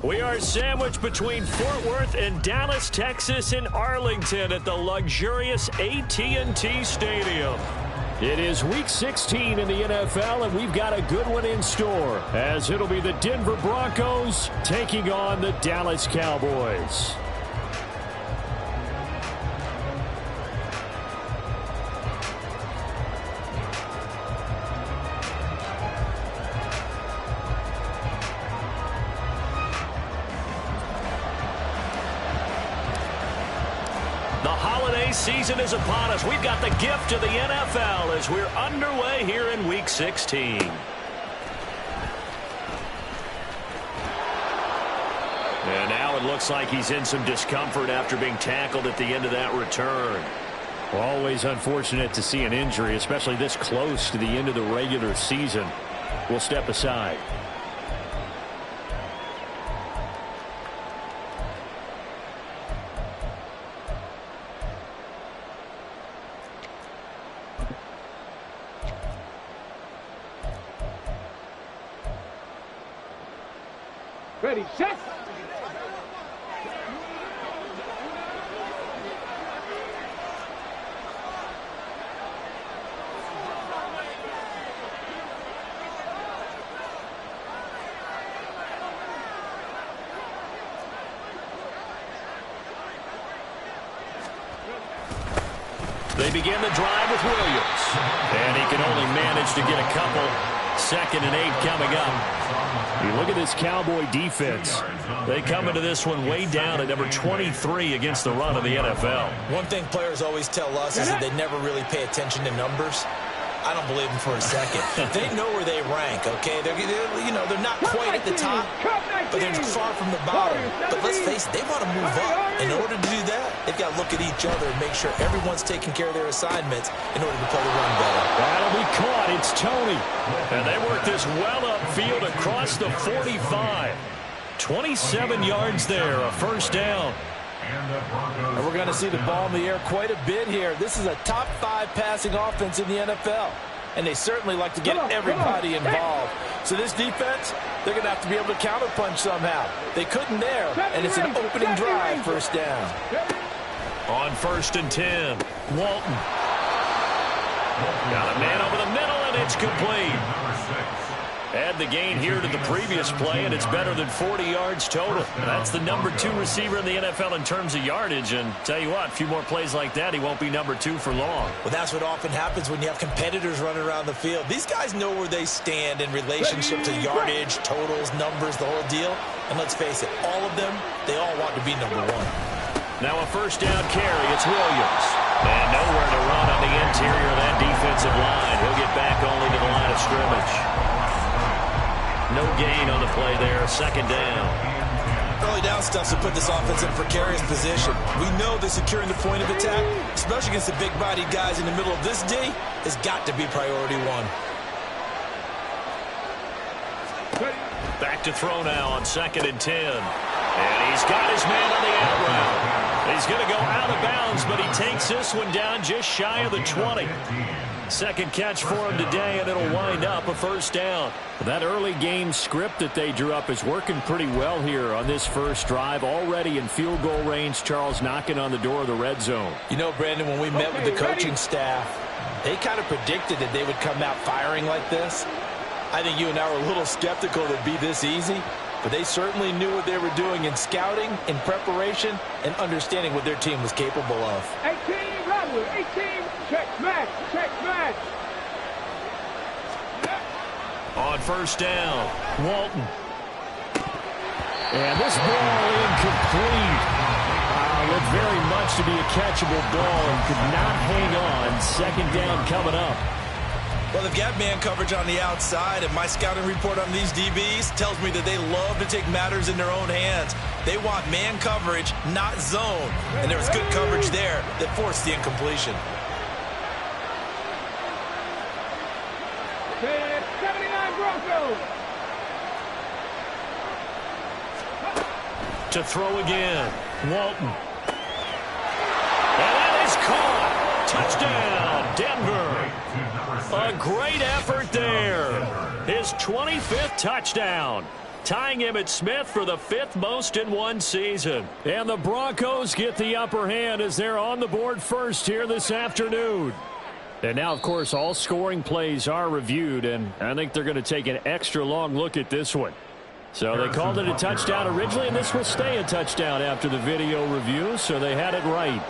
We are sandwiched between Fort Worth and Dallas, Texas, in Arlington at the luxurious AT&T Stadium. It is Week 16 in the NFL, and we've got a good one in store, as it'll be the Denver Broncos taking on the Dallas Cowboys. Season is upon us. We've got the gift of the NFL as we're underway here in Week 16. And now it looks like he's in some discomfort after being tackled at the end of that return. Always unfortunate to see an injury, especially this close to the end of the regular season. We'll step aside. Ready, set. They begin the drive with Williams. And he can only manage to get a couple. 2nd and 8 coming up. You look at this Cowboy defense. They come into this one way down at number 23 against the run of the NFL. One thing players always tell us is that they never really pay attention to numbers. I don't believe them for a second. They know where they rank, okay? They're not quite at the top, but they're far from the bottom. But let's face it, they want to move up. In order to do that, they've got to look at each other and make sure everyone's taking care of their assignments in order to play the run better. That'll be caught. It's Tony. And they work this well upfield across the 45. 27 yards there, a first down. And we're going to see the ball in the air quite a bit here. This is a top 5 passing offense in the NFL. And they certainly like to get everybody involved. So this defense, they're going to have to be able to counterpunch somehow. They couldn't there, and it's an opening drive, first down. On 1st and 10, Walton. Got a man over the middle, and it's complete. Add the gain here to the previous play, and it's better than 40 yards total. That's the number 2 receiver in the NFL in terms of yardage. And tell you what, a few more plays like that, he won't be number 2 for long. Well, that's what often happens when you have competitors running around the field. These guys know where they stand in relationship to yardage, totals, numbers, the whole deal. And let's face it, all of them, they all want to be number 1. Now a first down carry. It's Williams. And nowhere to run on the interior of that defensive line. He'll get back only to the line of scrimmage. No gain on the play there, 2nd down. Early down stuff to put this offense in a precarious position. We know that securing the point of attack, especially against the big-bodied guys in the middle of this D, has got to be priority 1. Back to throw now on 2nd and 10. And he's got his man on the out route. He's going to go out of bounds, but he takes this one down just shy of the 20. 2nd catch for him today, and it'll wind up a first down. That early game script that they drew up is working pretty well here on this first drive. Already in field goal range, Charles knocking on the door of the red zone. You know, Brandon, when we met with the coaching staff, they kind of predicted that they would come out firing like this. I think you and I were a little skeptical that it'd be this easy, but they certainly knew what they were doing in scouting, in preparation, and understanding what their team was capable of. 18, Rodwood, 18, check match, check match. On first down, Walton. And this ball incomplete. Looked very much to be a catchable ball and could not hang on. 2nd down coming up. Well, they've got man coverage on the outside, and my scouting report on these DBs tells me that they love to take matters in their own hands. They want man coverage, not zone. And there was good coverage there that forced the incompletion. 79 Broncos. To throw again, Walton. And that is caught. Touchdown, Denver. A great effort there. His 25th touchdown. tying Emmitt Smith for the 5th most in one season. And the Broncos get the upper hand as they're on the board first here this afternoon. And now, of course, all scoring plays are reviewed, and I think they're going to take an extra long look at this one. So they called it a touchdown originally, and this will stay a touchdown after the video review, so they had it right.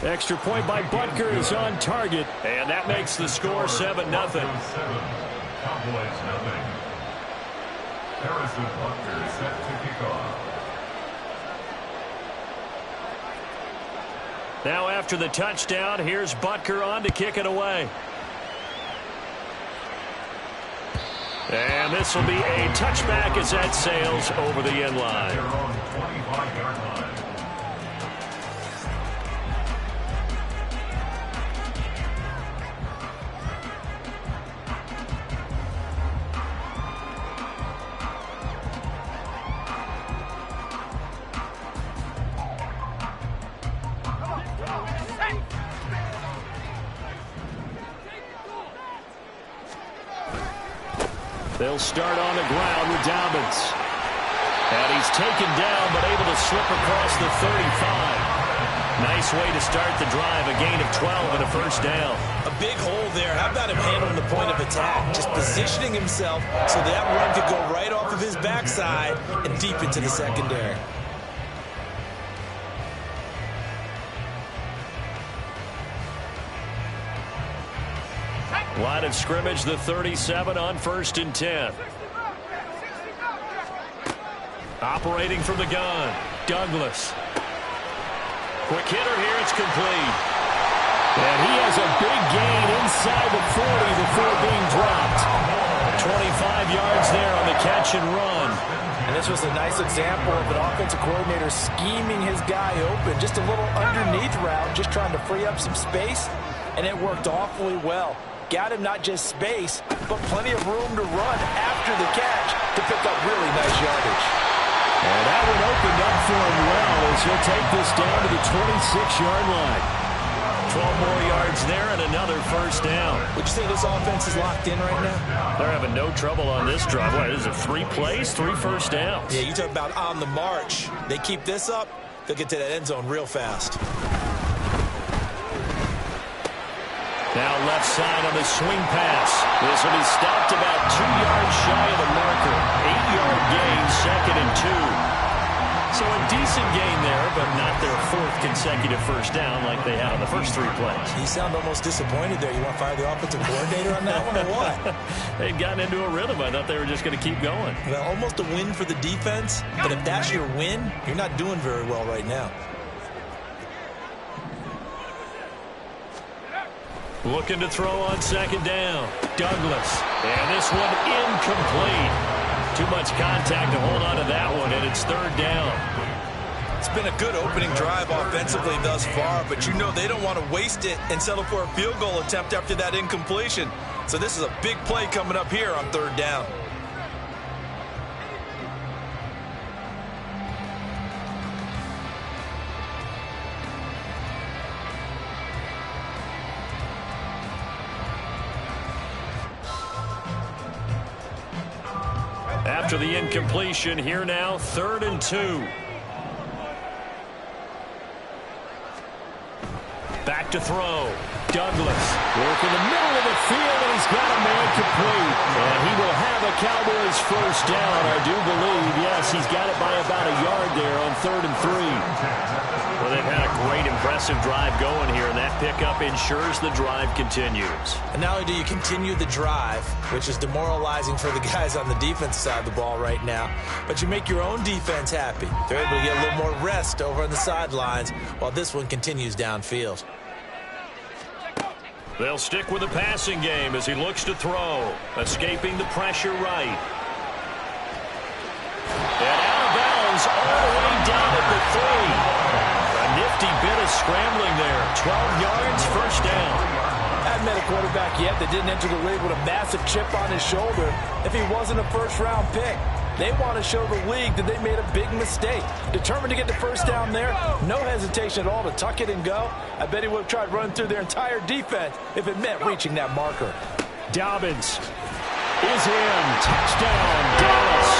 Extra point by Butker is on target, and that makes the score 7-0. Cowboys nothing. Harrison Butker set to kick off. Now after the touchdown, here's Butker on to kick it away. And this will be a touchback as that sails over the end line. Their own 25-yard line. They'll start on the ground with Dobbins. And he's taken down, but able to slip across the 35. Nice way to start the drive, a gain of 12 and a first down. A big hole there. How about him handling the point of attack? Just positioning himself so that run could go right off of his backside and deep into the secondary. Line of scrimmage, the 37 on 1st and 10. Operating from the gun, Douglas. Quick hitter here, it's complete. And he has a big gain inside the 40 before being dropped. 25 yards there on the catch and run. And this was a nice example of an offensive coordinator scheming his guy open. Just a little underneath route, just trying to free up some space. And it worked awfully well. Got him not just space, but plenty of room to run after the catch to pick up really nice yardage. And that one opened up for him well as he'll take this down to the 26-yard line. 12 more yards there and another first down. Would you say this offense is locked in right now? They're having no trouble on this drive. What is it, 3 plays, 3 first downs? Yeah, you talk about on the march. They keep this up, they'll get to that end zone real fast. Now left side on the swing pass. This will be stopped about 2 yards shy of the marker. 8-yard gain, 2nd and 2. So a decent gain there, but not their 4th consecutive first down like they had on the first 3 plays. You sound almost disappointed there. You want to fire the offensive coordinator on that one or what? They'd gotten into a rhythm. I thought they were just going to keep going. Well, almost a win for the defense, but if that's your win, you're not doing very well right now. Looking to throw on 2nd down. Douglas. And this one incomplete. Too much contact to hold on to that one, and it's 3rd down. It's been a good opening drive offensively thus far, but you know they don't want to waste it and settle for a field goal attempt after that incompletion. So this is a big play coming up here on 3rd down. After the incompletion, here now, 3rd and 2. Back to throw. Douglas working the middle of the field, and he's got a man complete. And he will have a Cowboys first down, I do believe. Yes, he's got it by about a yard there on 3rd and 3. Well, they've had a great, impressive drive going here, and that pickup ensures the drive continues. And not only do you continue the drive, which is demoralizing for the guys on the defensive side of the ball right now, but you make your own defense happy. They're able to get a little more rest over on the sidelines while this one continues downfield. They'll stick with the passing game as he looks to throw, escaping the pressure right. And out of bounds all the way down at the 3. A nifty bit of scrambling there. 12 yards, first down. I haven't met a quarterback yet that didn't enter the league with a massive chip on his shoulder if he wasn't a first-round pick. They want to show the league that they made a big mistake. Determined to get the first down there, no hesitation at all to tuck it and go. I bet he would have tried running through their entire defense if it meant reaching that marker. Dobbins. is in. Touchdown, Dallas.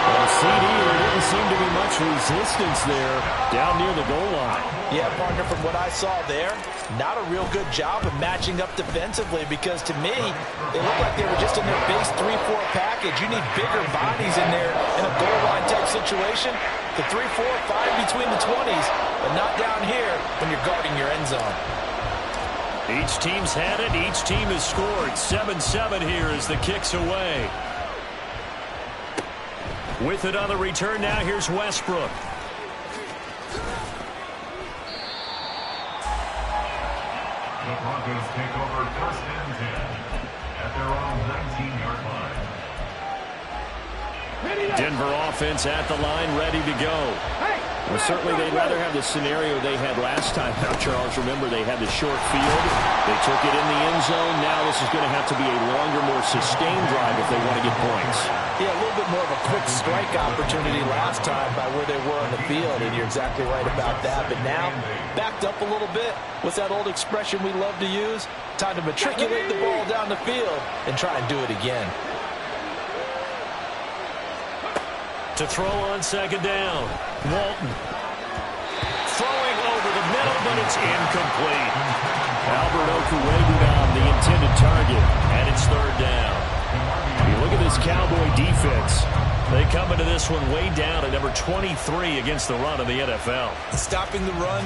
Well, CD, there didn't seem to be much resistance there down near the goal line. Yeah, partner, from what I saw there, not a real good job of matching up defensively because to me, they looked like they were just in their base 3-4 package. You need bigger bodies in there in a goal line type situation. The 3-4, 5 between the 20s, but not down here when you're guarding your end zone. Each team's had it. Each team has scored. 7-7 here as the kick's away. With it on the return now, here's Westbrook. The Broncos take over 1st and 10 at their own 19-yard line. Denver offense at the line, ready to go. Well, certainly they'd rather have the scenario they had last time. Now, Charles, remember they had the short field. They took it in the end zone. Now this is going to have to be a longer, more sustained drive if they want to get points. Yeah, a little bit more of a quick strike opportunity last time by where they were on the field, and you're exactly right about that. But now, backed up a little bit. What's that old expression we love to use? Time to matriculate the ball down the field and try and do it again. To throw on 2nd down. Walton. Throwing over the middle, but it's incomplete. Albert Oku waiting on the intended target, and it's 3rd down. You look at this Cowboy defense. They come into this one way down at number 23 against the run of the NFL. Stopping the run,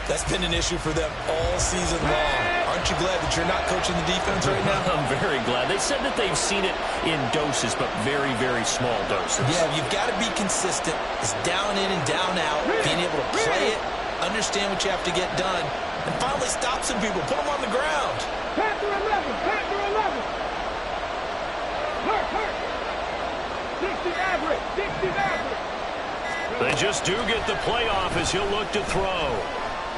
that's been an issue for them all season long. Aren't you glad that you're not coaching the defense right now? I'm very glad. They said that they've seen it in doses, but very, very small doses. Yeah, you've got to be consistent. It's down in and down out, being able to play it, understand what you have to get done, and finally stop some people, put them on the ground. Panther 11, Panther 11. Hurt. 60 average, 60 average. They just do get the playoff as he'll look to throw.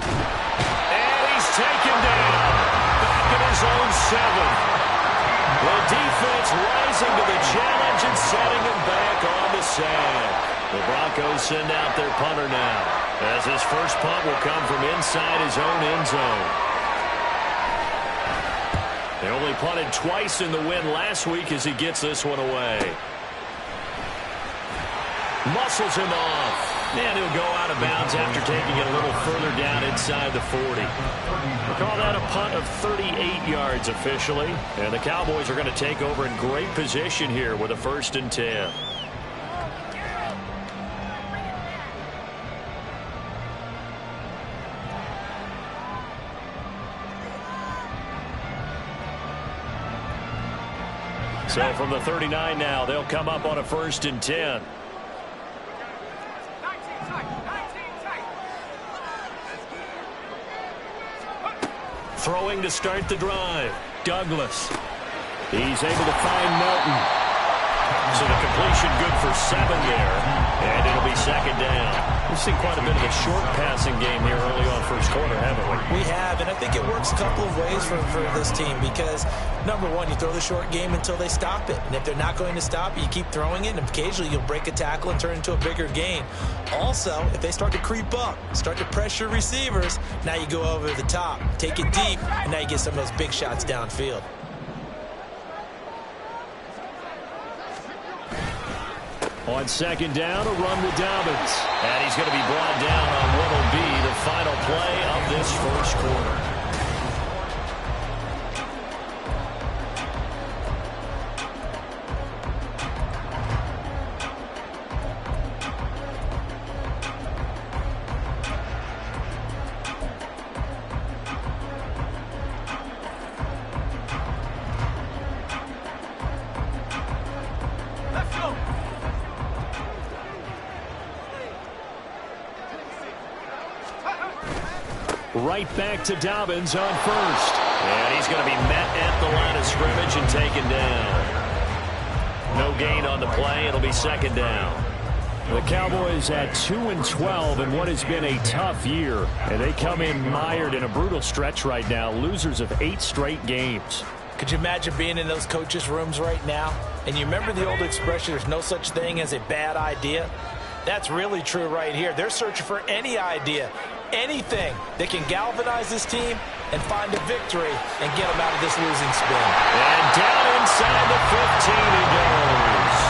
And he's taken down. Back at his own 7. The defense rising to the challenge and setting him back on the sand. The Broncos send out their punter now, as his first punt will come from inside his own end zone. They only punted twice in the win last week as he gets this one away. Muscles him off. And he'll go out of bounds after taking it a little further down inside the 40. We'll call that a punt of 38 yards officially. And the Cowboys are going to take over in great position here with a 1st and 10. So from the 39 now, they'll come up on a 1st and 10. Throwing to start the drive. Douglas. He's able to find Melton. So the completion good for 7 there. And it'll be 2nd down. We've seen quite a bit of a short passing game here early on first quarter, haven't we? We have, and I think it works a couple of ways for this team because, number one, you throw the short game until they stop it. And if they're not going to stop it, you keep throwing it, and occasionally you'll break a tackle and turn it into a bigger gain. Also, if they start to creep up, start to pressure receivers, now you go over the top, take it deep, and now you get some of those big shots downfield. On 2nd down, a run with Dobbins. And he's going to be brought down on what will be the final play of this first quarter. Right back to Dobbins on 1st. And he's going to be met at the line of scrimmage and taken down. No gain on the play. It'll be 2nd down. The Cowboys at 2-12 in what has been a tough year. And they come in mired in a brutal stretch right now. Losers of 8 straight games. Could you imagine being in those coaches' rooms right now? And you remember the old expression, there's no such thing as a bad idea? That's really true right here. They're searching for any idea, anything that can galvanize this team and find a victory and get them out of this losing spin. And down inside the 15 he goes.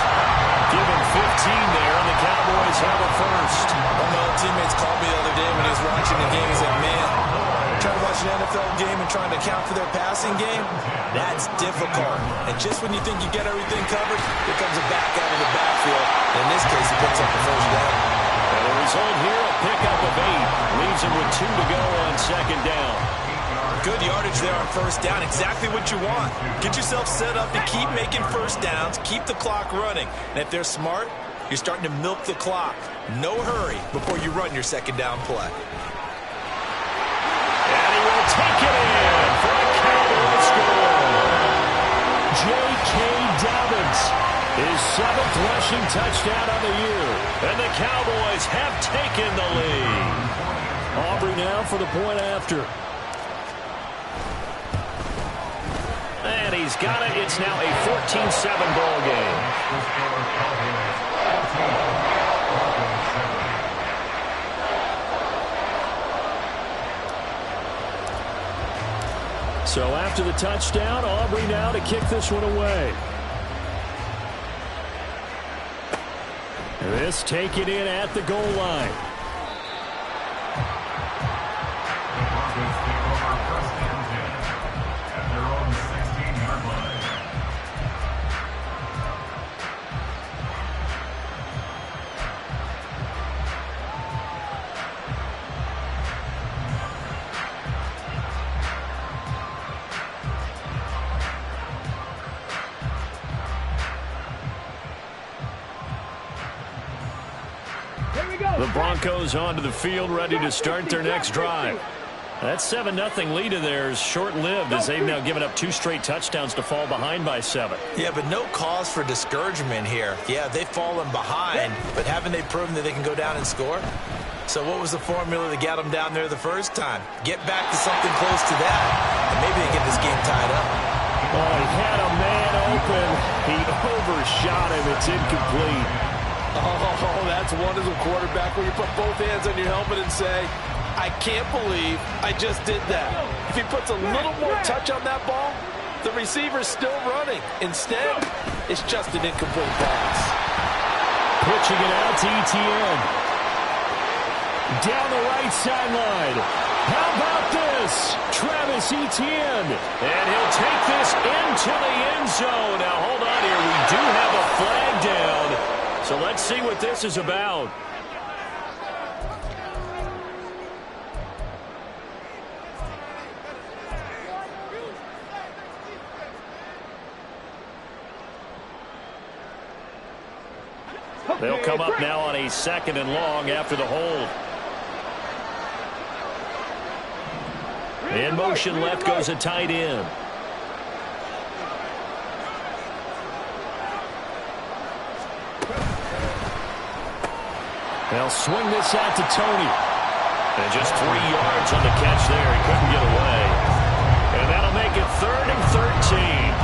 Give him 15 there, and the Cowboys have a first. One of my old teammates called me the other day when he was watching the game. He said, man, trying to watch an NFL game and trying to account for their passing game, that's difficult. And just when you think you get everything covered, here comes a back out of the backfield. And in this case, he picks up the first down. And the result here, a pickup of 8. Leaves him with 2 to go on second down. Good yardage there on first down. Exactly what you want. Get yourself set up to keep making first downs, keep the clock running. And if they're smart, you're starting to milk the clock. No hurry before you run your second down play. And he will take it in for a Cowboy score. J.K. Dobbins, his 7th rushing touchdown of the year. And the Cowboys have taken the lead. Aubrey now for the point after. And he's got it. It's now a 14-7 ball game. So after the touchdown, Aubrey now to kick this one away. This taken in at the goal line. The Broncos onto the field, ready to start their next drive. That 7-0 lead of theirs short-lived as they've now given up 2 straight touchdowns to fall behind by 7. Yeah, but no cause for discouragement here. Yeah, they've fallen behind, but haven't they proven that they can go down and score? So what was the formula that got them down there the first time? Get back to something close to that, and maybe they get this game tied up. Oh, he had a man open. He overshot him. It's incomplete. Oh, that's one as a quarterback where you put both hands on your helmet and say, I can't believe I just did that. If he puts a little more touch on that ball, the receiver's still running. Instead, it's just an incomplete pass. Pitching it out to Etienne. Down the right sideline. How about this? Travis Etienne. And he'll take this into the end zone. Now, hold on here. We do have a flag down. So let's see what this is about. They'll come up now on a 2nd and long after the hold. In motion left goes a tight end. They'll swing this out to Tony. And just 3 yards on the catch there. He couldn't get away. And that'll make it 3rd and 13.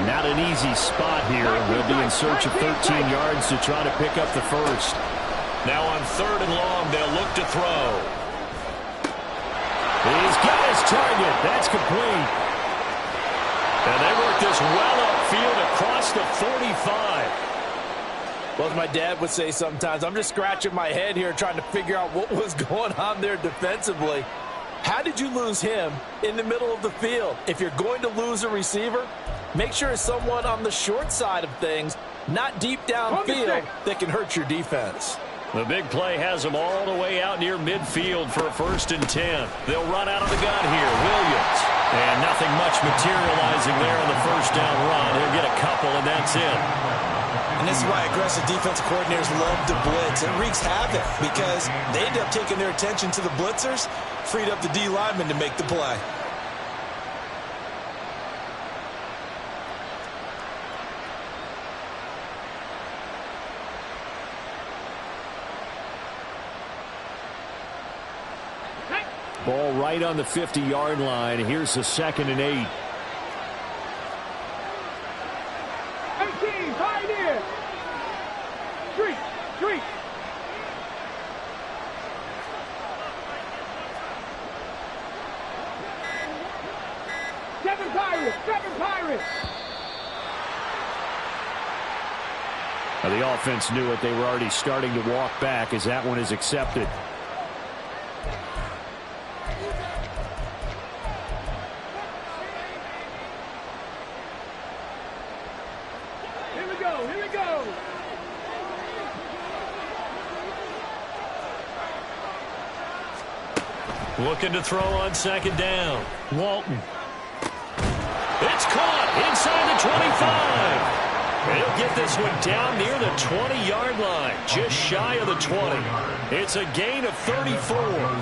Not an easy spot here. They'll be in search of 13 yards to try to pick up the first. Now on 3rd and long, they'll look to throw. He's got his target. That's complete. And they work this well upfield across the 45. Well, as my dad would say sometimes, I'm just scratching my head here trying to figure out what was going on there defensively. How did you lose him in the middle of the field? If you're going to lose a receiver, make sure it's someone on the short side of things, not deep downfield, that can hurt your defense. The big play has them all the way out near midfield for a 1st and 10. They'll run out of the gun here. Williams. And nothing much materializing there on the 1st down run. He'll get a couple, and that's it. And this is why aggressive defensive coordinators love to blitz. It wreaks havoc because they end up taking their attention to the blitzers, freed up the D lineman to make the play. Ball right on the 50-yard line. Here's the 2nd and 8. 18, pioneer. Street. 7 Pirates. Now, the offense knew it. They were already starting to walk back as that one is accepted. Here we go. Looking to throw on 2nd down. Walton. It's caught inside the 25. He'll get this one down near the 20-yard line, just shy of the 20. It's a gain of 34.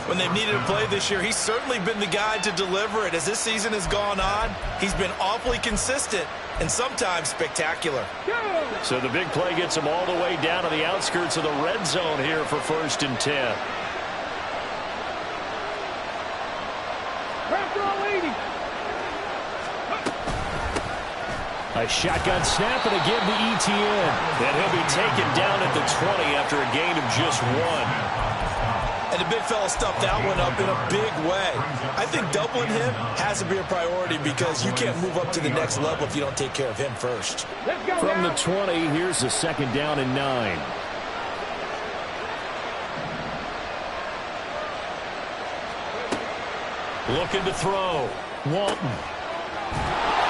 When they've needed a play this year, he's certainly been the guy to deliver it. As this season has gone on, he's been awfully consistent and sometimes spectacular. So the big play gets him all the way down to the outskirts of the red zone here for 1st and 10. A shotgun snap and again to ETN. And he'll be taken down at the 20 after a gain of just 1. And the big fella stuffed that one up in a big way. I think doubling him has to be a priority because you can't move up to the next level if you don't take care of him first. From the 20, here's the 2nd down and 9. Looking to throw. Walton.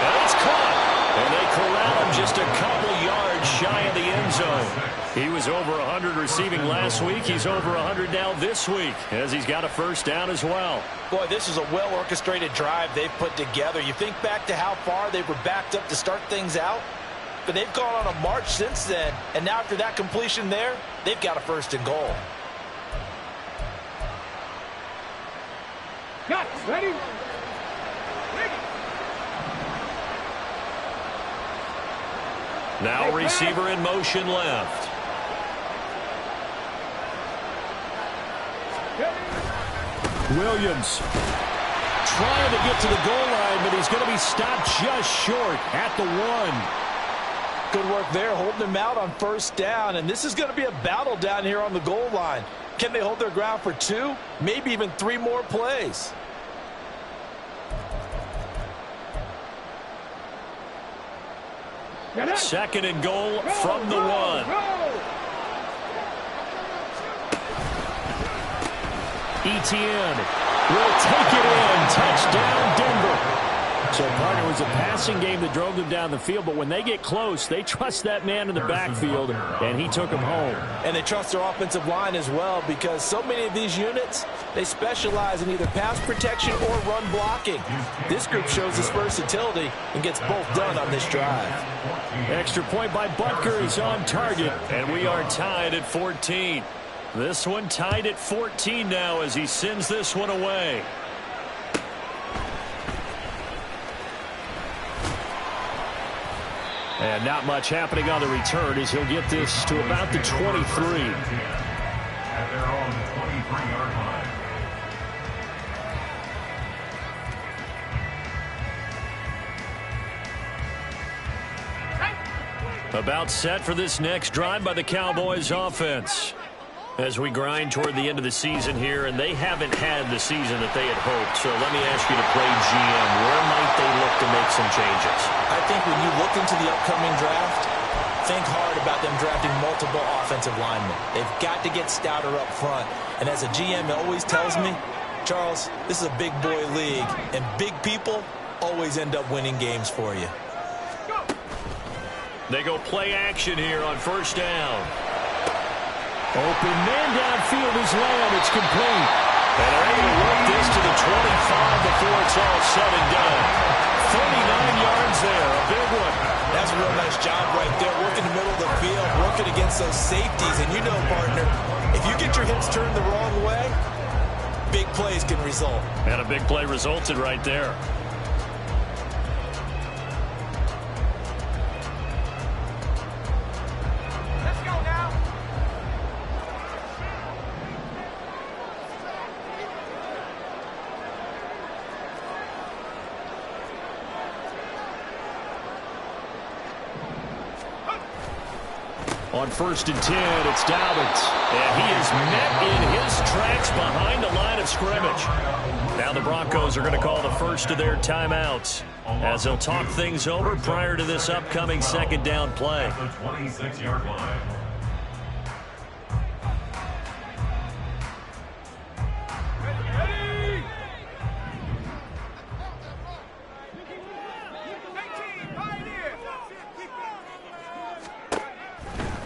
And it's caught. And they corral him just a couple yards shy of the end zone. He was over 100 receiving last week. He's over 100 now this week as he's got a 1st down as well. Boy, this is a well-orchestrated drive they've put together. You think back to how far they were backed up to start things out, but they've gone on a march since then. And now after that completion there, they've got a 1st and goal. Got ready. Now receiver in motion left. Williams trying to get to the goal line, but he's going to be stopped just short at the 1. Good work there, holding him out on 1st down. And this is going to be a battle down here on the goal line. Can they hold their ground for 2, maybe even 3 more plays? Second and goal from the 1. ETN will take it in. Touchdown, Denver. So, partner, it was a passing game that drove them down the field, but when they get close, they trust that man in the backfield, and he took them home. And they trust their offensive line as well because so many of these units, they specialize in either pass protection or run blocking. This group shows its versatility and gets both done on this drive. Extra point by Butker is on target, and we are tied at 14. This one tied at 14 now as he sends this one away. And not much happening on the return as he'll get this to about the 23. At their own 23-yard line. About set for this next drive by the Cowboys offense. As we grind toward the end of the season here, and they haven't had the season that they had hoped. So let me ask you to play GM. Where might they look to make some changes? I think when you look into the upcoming draft, think hard about them drafting multiple offensive linemen. They've got to get stouter up front. And as a GM always tells me, Charles, this is a big boy league, and big people always end up winning games for you. They go play action here on 1st down. Open man downfield is Lamb. It's complete. And they're able to work this to the 25 before it's all said and done. 39 yards there, a big one. That's a real nice job right there, working the middle of the field, working against those safeties. And you know, partner, if you get your hips turned the wrong way, big plays can result. And a big play resulted right there. On 1st and 10, it's Dobbins. And he is met in his tracks behind the line of scrimmage. Now the Broncos are going to call the first of their timeouts as they'll talk things over prior to this upcoming second down play. The 26-yard line.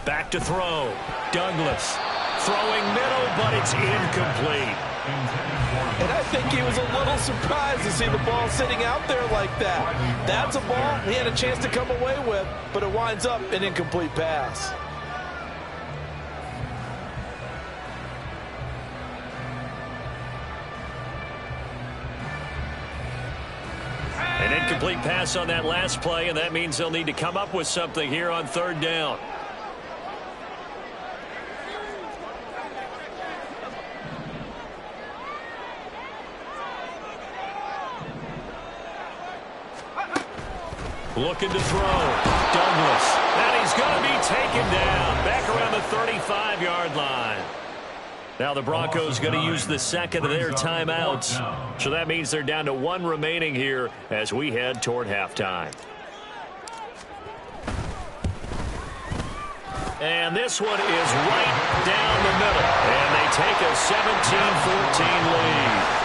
Back to throw. Douglas throwing middle, but it's incomplete. And I think he was a little surprised to see the ball sitting out there like that. That's a ball he had a chance to come away with, but it winds up an incomplete pass. An incomplete pass on that last play, and that means they'll need to come up with something here on 3rd down. Looking to throw. Douglas. And he's going to be taken down. Back around the 35-yard line. Now the Broncos going to use the second of their timeouts. So that means they're down to 1 remaining here as we head toward halftime. And this one is right down the middle. And they take a 17-14 lead.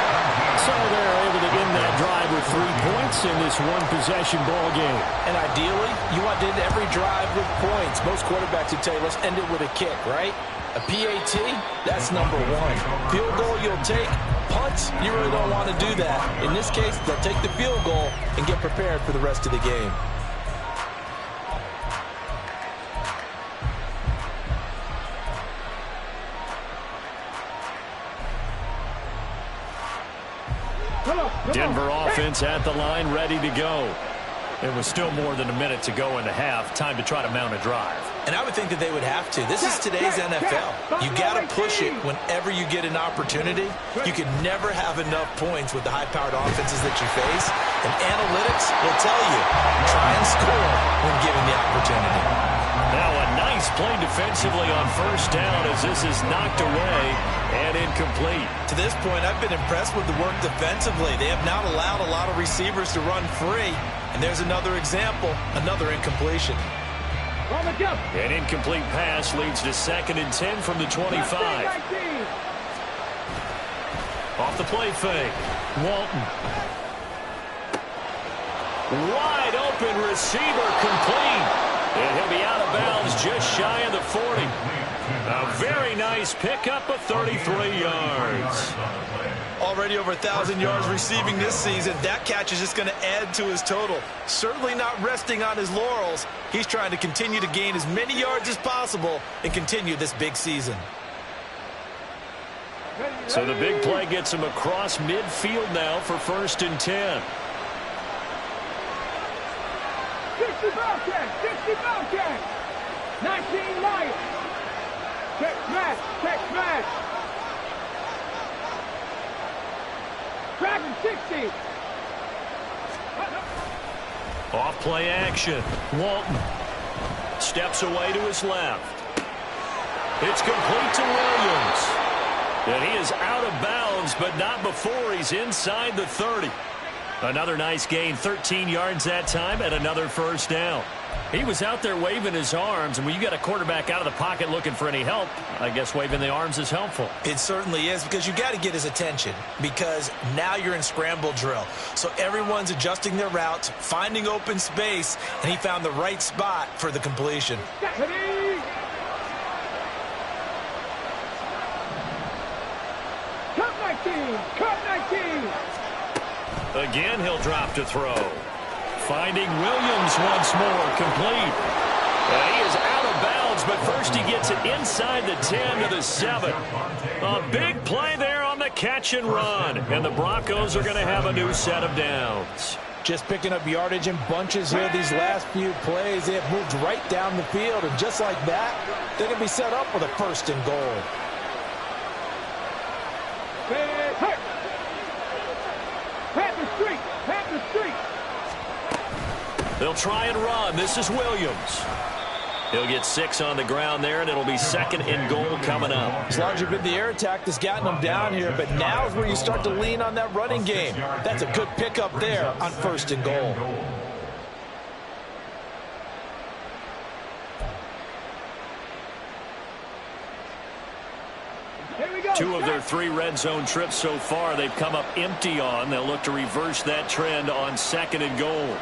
So they're able to end that drive with 3 points in this one-possession ball game. And ideally, you want to end every drive with points. Most quarterbacks would tell you, let's end it with a kick, right? A PAT, that's number 1. Field goal, you'll take. Punts, you really don't want to do that. In this case, they'll take the field goal and get prepared for the rest of the game. Denver offense at the line, ready to go. It was still more than a minute to go in the half. Time to try to mount a drive. And I would think that they would have to. This is today's NFL. You got to push it whenever you get an opportunity. You can never have enough points with the high-powered offenses that you face. And analytics will tell you, try and score when given the opportunity. Now a nice play defensively on 1st down as this is knocked away and incomplete. To this point, I've been impressed with the work defensively. They have not allowed a lot of receivers to run free. And there's another example, another incompletion. An incomplete pass leads to 2nd and 10 from the 25. Off the play fake. Walton. Wide open receiver complete. And he'll be out of bounds just shy of the 40. A very nice pickup of 33 yards. Already over 1,000 yards receiving this season. That catch is just going to add to his total. Certainly not resting on his laurels. He's trying to continue to gain as many yards as possible and continue this big season. So the big play gets him across midfield now for 1st and 10. 60 Bobcats, 19 Lions. Check smash. Dragon 60. Off play action. Walton steps away to his left. It's complete to Williams. And he is out of bounds, but not before he's inside the 30. Another nice gain, 13 yards that time, and another 1st down. He was out there waving his arms, and when you got a quarterback out of the pocket looking for any help, I guess waving the arms is helpful. It certainly is, because you got to get his attention, because now you're in scramble drill. So everyone's adjusting their routes, finding open space, and he found the right spot for the completion. Cut 19. Again, he'll drop to throw. Finding Williams once more, complete. And he is out of bounds, but first he gets it inside the 10 to the 7. A big play there on the catch and run. And the Broncos are going to have a new set of downs. Just picking up yardage in bunches here these last few plays. They have moved right down the field, and just like that, they're going to be set up with a 1st and goal. Panther Street. They'll try and run. This is Williams. He'll get 6 on the ground there, and it'll be 2nd and goal coming up. It's largely been the air attack that's gotten them down here, but now is where you start to lean on that running game. That's a good pickup there on 1st and goal. Two of their 3 red zone trips so far they've come up empty on. They'll look to reverse that trend on 2nd and goal.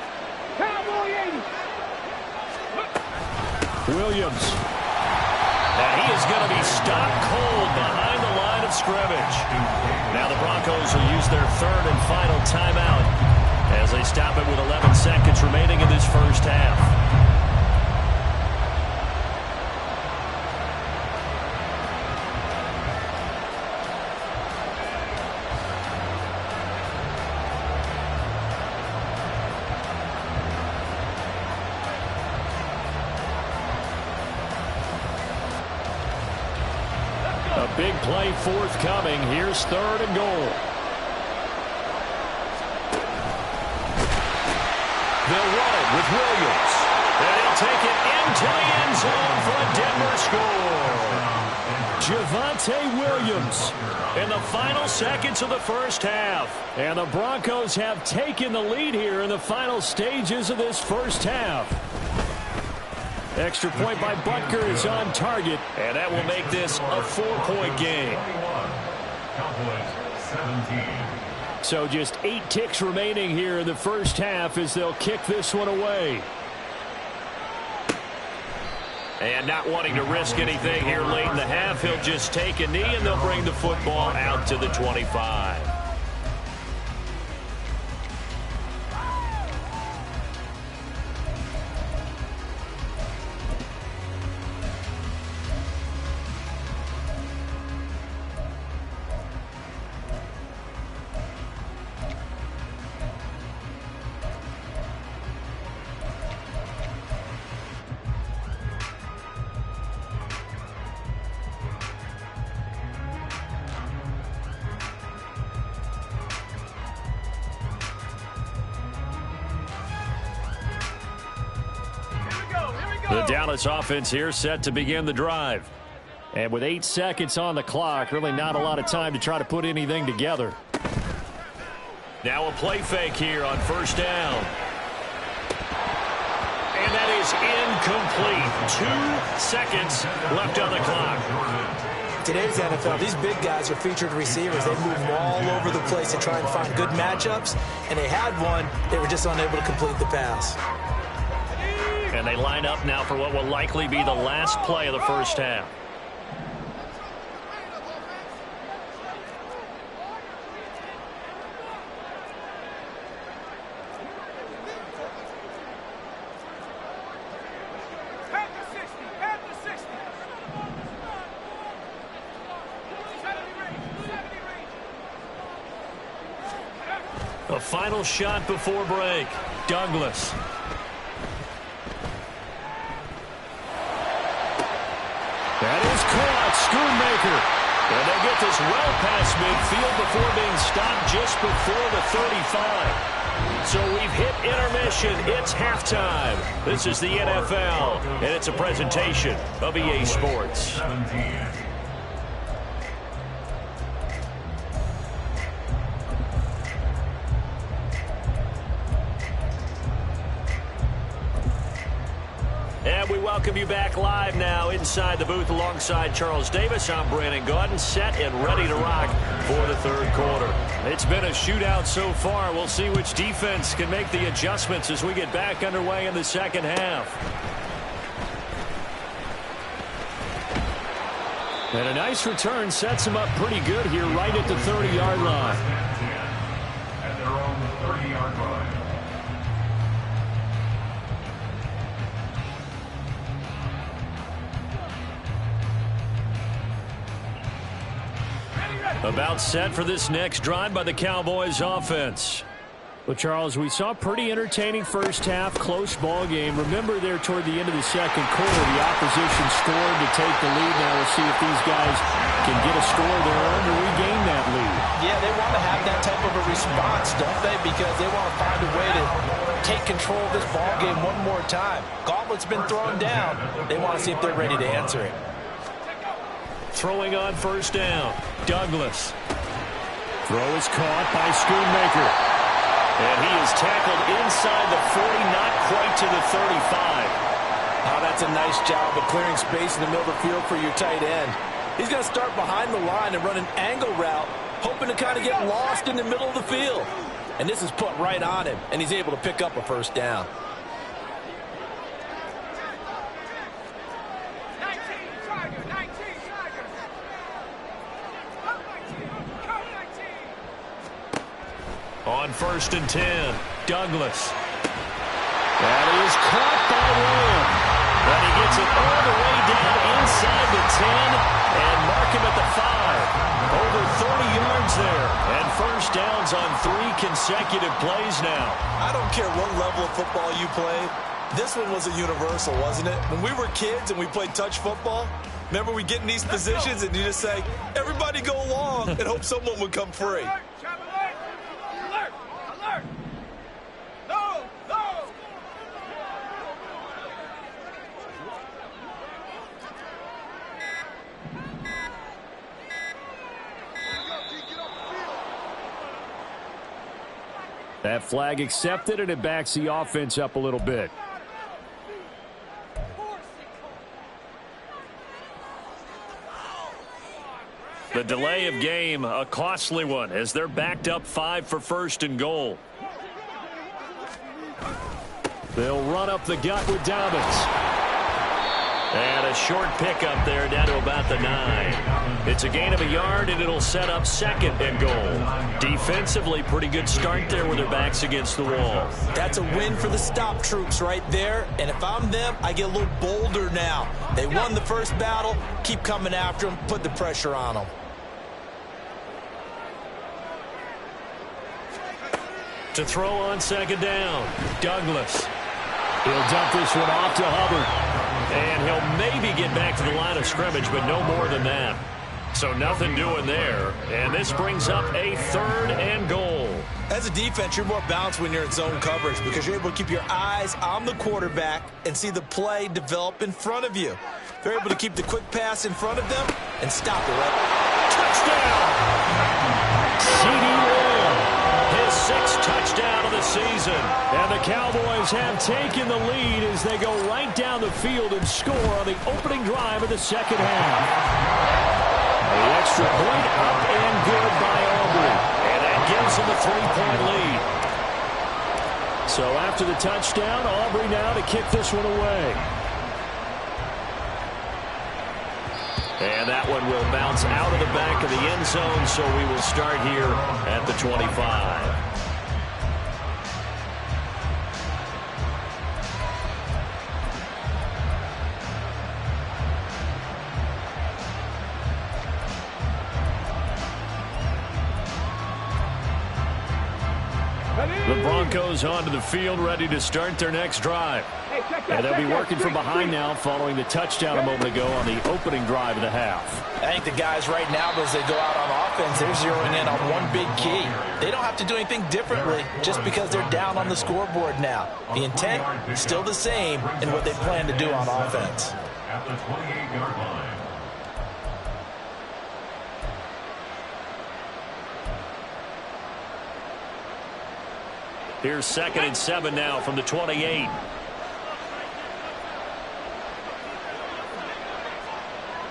Williams. And he is going to be stopped cold behind the line of scrimmage. Now the Broncos will use their 3rd and final timeout as they stop it with 11 seconds remaining in this first half. Big play forthcoming. Here's 3rd and goal. They'll run it with Williams. And he'll take it into the end zone for a Denver score. Javonte Williams in the final seconds of the first half. And the Broncos have taken the lead here in the final stages of this first half. Extra point by Butker is on target, and that will make this a 4-point game. So just 8 ticks remaining here in the first half as they'll kick this one away. And not wanting to risk anything here late in the half, he'll just take a knee, and they'll bring the football out to the 25. The Dallas offense here set to begin the drive. And with 8 seconds on the clock, really not a lot of time to try to put anything together. Now a play fake here on 1st down. And that is incomplete. 2 seconds left on the clock. Today's NFL, these big guys are featured receivers. They move all over the place to try and find good matchups. And they had one. They were just unable to complete the pass. And they line up now for what will likely be the last play of the first half. A final shot before break. Douglas. That is caught. Schoonmaker. And they get this well past midfield before being stopped just before the 35. So we've hit intermission. It's halftime. This is the NFL, and it's a presentation of EA Sports. And we welcome you back live now inside the booth alongside Charles Davis. I'm Brandon Gaudin, set and ready to rock for the 3rd quarter. It's been a shootout so far. We'll see which defense can make the adjustments as we get back underway in the 2nd half. And a nice return sets him up pretty good here right at the 30-yard line. At their own 30-yard line. About set for this next drive by the Cowboys offense. Well, Charles, we saw a pretty entertaining first half, close ball game. Remember there toward the end of the 2nd quarter, the opposition scored to take the lead. Now we'll see if these guys can get a score of their own to regain that lead. Yeah, they want to have that type of a response, don't they? Because they want to find a way to take control of this ball game one more time. Gauntlet's been thrown down. They want to see if they're ready to answer it. Throwing on first down. Douglas. Throw is caught by Schoonmaker. And he is tackled inside the 40, not quite to the 35. Oh, that's a nice job of clearing space in the middle of the field for your tight end. He's going to start behind the line and run an angle route, hoping to kind of get lost in the middle of the field. And this is put right on him, and he's able to pick up a first down. On first and 10, Douglas. That is caught by Williams. And he gets it all the way down inside the 10 and mark him at the 5. Over 30 yards there. And first downs on 3 consecutive plays now. I don't care what level of football you played. This one was a universal, wasn't it? When we were kids and we played touch football, remember we get in these positions and you just say, everybody go along and hope someone would come free. That flag accepted, and it backs the offense up a little bit. The delay of game, a costly one, as they're backed up 5 for first and goal. They'll run up the gut with Dobbins. And a short pickup there down to about the 9. It's a gain of a yard, and it'll set up second and goal. Defensively, pretty good start there with their backs against the wall. That's a win for the stop troops right there. And if I'm them, I get a little bolder now. They won the first battle. Keep coming after them. Put the pressure on them. To throw on second down, Douglas. He'll dump this one off to Hubbard. And he'll maybe get back to the line of scrimmage, but no more than that. So nothing doing there. And this brings up a 3rd and goal. As a defense, you're more balanced when you're in zone coverage because you're able to keep your eyes on the quarterback and see the play develop in front of you. They're able to keep the quick pass in front of them and stop it right. Touchdown! C.D. His 6th touchdown of the season. And the Cowboys have taken the lead as they go right down the field and score on the opening drive of the second half. The extra point up and good by Aubrey. And that gives them a 3-point lead. So after the touchdown, Aubrey now to kick this one away. And that one will bounce out of the back of the end zone, so we will start here at the 25. The Broncos onto the field, ready to start their next drive. And they'll be working from behind now following the touchdown a moment ago on the opening drive of the half. I think the guys right now, as they go out on offense, they're zeroing in on one big key. They don't have to do anything differently just because they're down on the scoreboard now. The intent is still the same in what they plan to do on offense. At the 28-yard line. Here's 2nd and 7 now from the 28.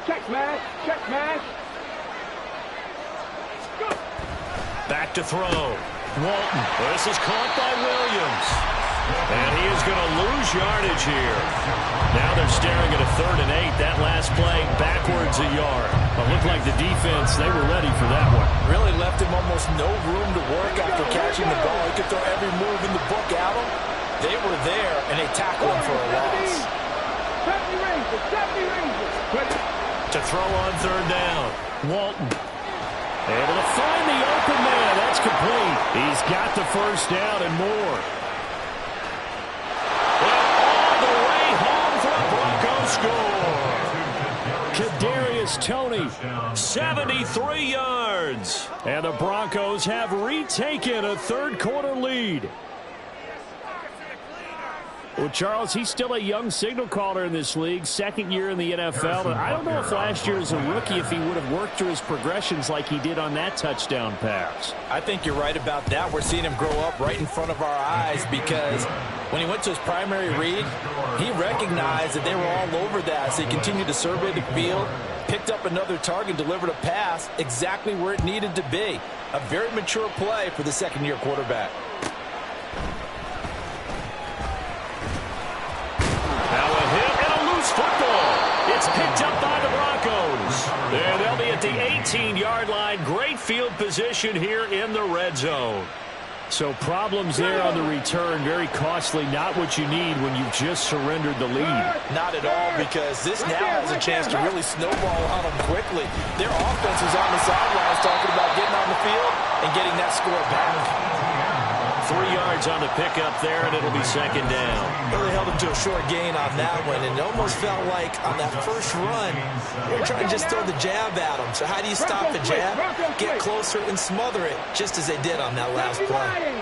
Check mash, check mash. Back to throw. Walton. This is caught by Williams. And he is going to lose yardage here. Now they're staring at a 3rd and 8. That last play backwards a yard. It looked like the defense, they were ready for that one. Really left him almost no room to work after catching the ball. He could throw every move in the book at him. They were there, and they tackled him for a loss. 70 Rangers. To throw on 3rd down. Walton. Able to find the open man. That's complete. He's got the first down and more. Well, all the way home for a Broncos score. Kadarius Toney, 73 yards. And the Broncos have retaken a 3rd quarter lead. Well, Charles, he's still a young signal caller in this league, second year in the NFL. And I don't know if last year as a rookie, if he would have worked through his progressions like he did on that touchdown pass. I think you're right about that. We're seeing him grow up right in front of our eyes because when he went to his primary read, he recognized that they were all over that. So he continued to survey the field, picked up another target, delivered a pass exactly where it needed to be. A very mature play for the second-year quarterback. Football. It's picked up by the Broncos. And they'll be at the 18-yard line. Great field position here in the red zone. So problems there on the return. Very costly. Not what you need when you've just surrendered the lead. Not at all, because this now has a chance to really snowball on them quickly. Their offense was on the sidelines talking about getting on the field and getting that score back. 3 yards on the pickup there, and it'll be second down. Really held him to a short gain on that one, and it almost felt like on that first run, they were trying to just throw the jab at him. So how do you stop the jab? Get closer and smother it, just as they did on that last play.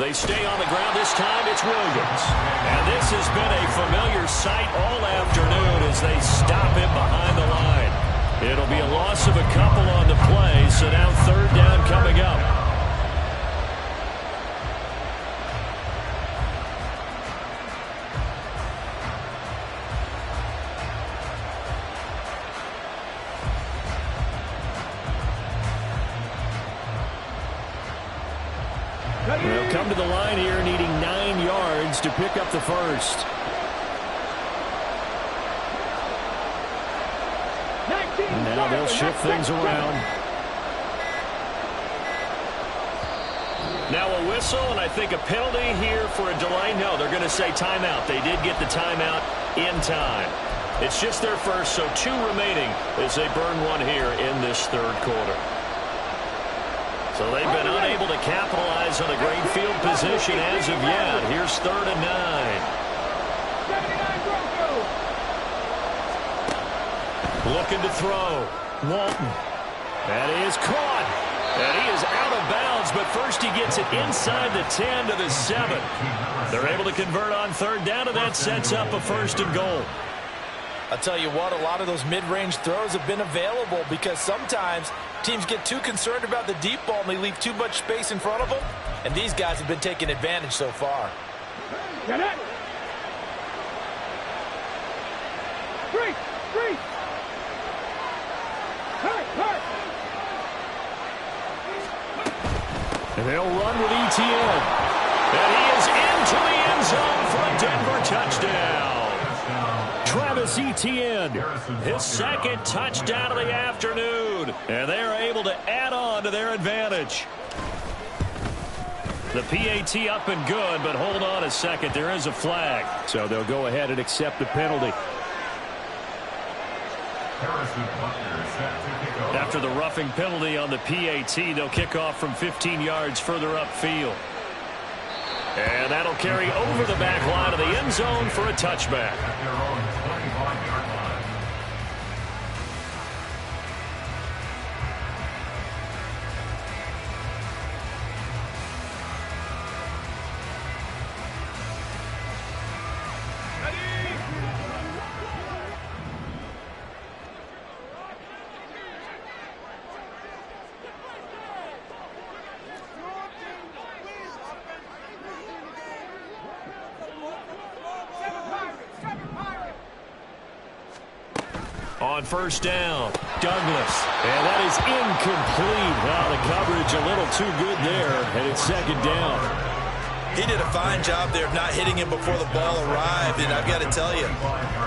They stay on the ground. This time it's Williams. And this has been a familiar sight all afternoon as they stop him behind the line. It'll be a loss of a couple on the play, so now third down coming up. They'll come to the line here needing 9 yards to pick up the first. Now they'll shift things around. Now a whistle, and I think a penalty here for a delay. No, they're going to say timeout. They did get the timeout in time. It's just their first, so 2 remaining as they burn one here in this third quarter. So they've been unable to capitalize on a great field position as of yet. Here's 3rd and 9. Looking to throw. Walton. That is caught. And he is out of bounds, but first he gets it inside the 10 to the 7. They're able to convert on 3rd down, and that sets up a 1st and goal. I'll tell you what, a lot of those mid-range throws have been available because sometimes teams get too concerned about the deep ball and they leave too much space in front of them. And these guys have been taking advantage so far. Get it. 3. And they'll run with ETN. And he is into the end zone for a Denver touchdown. Travis Etienne, his 2nd touchdown of the afternoon. And they're able to add on to their advantage. The PAT up and good, but hold on a second. There is a flag. So they'll go ahead and accept the penalty. After the roughing penalty on the PAT, they'll kick off from 15 yards further upfield. And that'll carry over the back line of the end zone for a touchback. On 1st down, Douglas. And that is incomplete. Wow, the coverage a little too good there, and it's 2nd down. He did a fine job there of not hitting him before the ball arrived, and I've got to tell you,